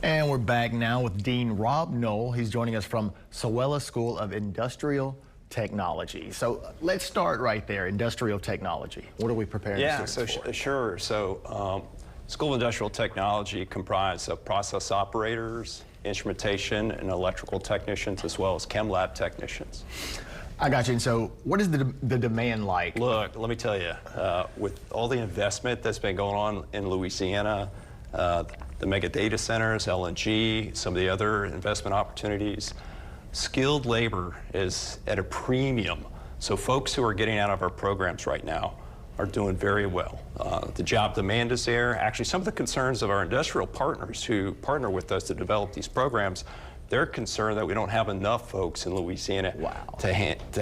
And we're back now with Dean Rob Knoll. He's joining us from SOWELA School of Industrial Technology. So let's start right there, industrial technology. What are we preparing students for? Sure. School of Industrial Technology comprises of process operators, instrumentation and electrical technicians, as well as chem lab technicians. I got you. And so what is the demand like? Look, let me tell you, with all the investment that's been going on in Louisiana, the mega data centers, LNG, some of the other investment opportunities, skilled labor is at a premium. So folks who are getting out of our programs right now are doing very well. The job demand is there. Actually, some of the concerns of our industrial partners who partner with us to develop these programs, they're concerned that we don't have enough folks in Louisiana to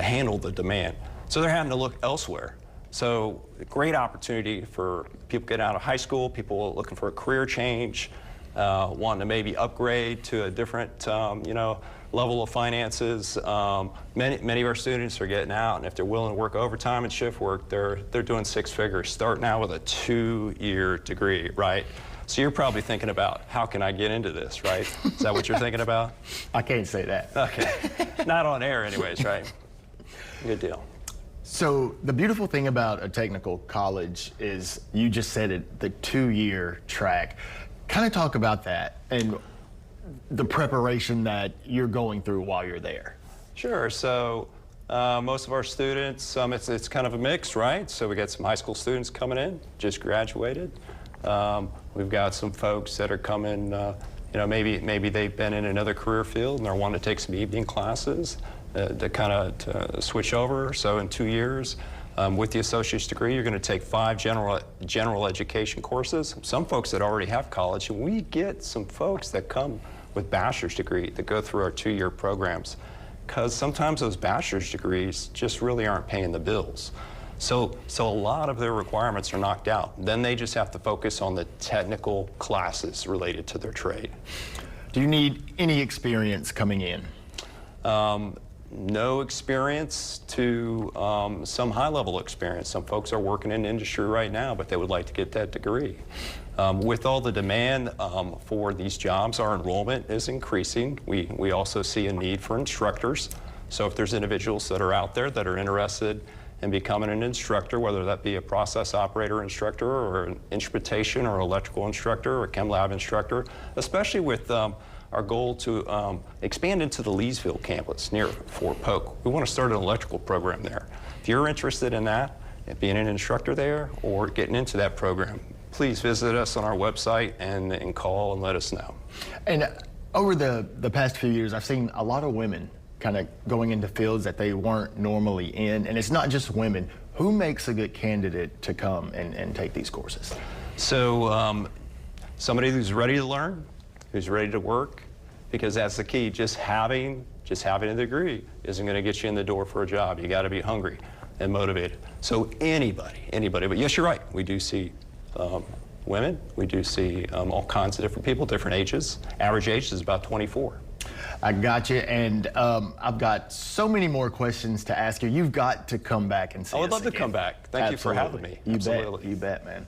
handle the demand. So they're having to look elsewhere. So great opportunity for people getting out of high school, people looking for a career change, wanting to maybe upgrade to a different level of finances. Many of our students are getting out, and if they're willing to work overtime and shift work, they're doing six figures, starting out with a 2-year degree, right? So you're probably thinking about, how can I get into this, right? Is that what you're thinking about? I can't say that. Okay. Not on air anyways, right? Good deal. So the beautiful thing about a technical college is, you just said it, the 2-year track. Kind of talk about that and the preparation that you're going through while you're there. Sure. So most of our students, it's kind of a mix, right? So we got some high school students coming in, just graduated. We've got some folks that are coming, maybe they've been in another career field and they're wanting to take some evening classes to switch over. So in 2 years, with the associate's degree, you're going to take 5 general education courses. Some folks that already have college, and we get some folks that come with bachelor's degree that go through our 2-year programs, because sometimes those bachelor's degrees just really aren't paying the bills. So a lot of their requirements are knocked out. Then they just have to focus on the technical classes related to their trade. Do you need any experience coming in? No experience to some high-level experience. Some folks are working in industry right now, but they would like to get that degree. With all the demand for these jobs, our enrollment is increasing. We also see a need for instructors. So if there's individuals that are out there that are interested in becoming an instructor, whether that be a process operator instructor or an instrumentation or electrical instructor or a chem lab instructor, especially with our goal to expand into the Leesville campus near Fort Polk. We want to start an electrical program there. If you're interested in that, being an instructor there or getting into that program, please visit us on our website and call and let us know. And over the past few years, I've seen a lot of women kind of going into fields that they weren't normally in. And it's not just women. Who makes a good candidate to come and take these courses? So somebody who's ready to learn, who's ready to work, because that's the key. Just having a degree isn't going to get you in the door for a job. You got to be hungry and motivated. So anybody, but yes, you're right. We do see women. We do see all kinds of different people, different ages. Average age is about 24. I got you, and I've got so many more questions to ask you. You've got to come back and see us I would love to again. come back. Thank you for having me. You bet, man.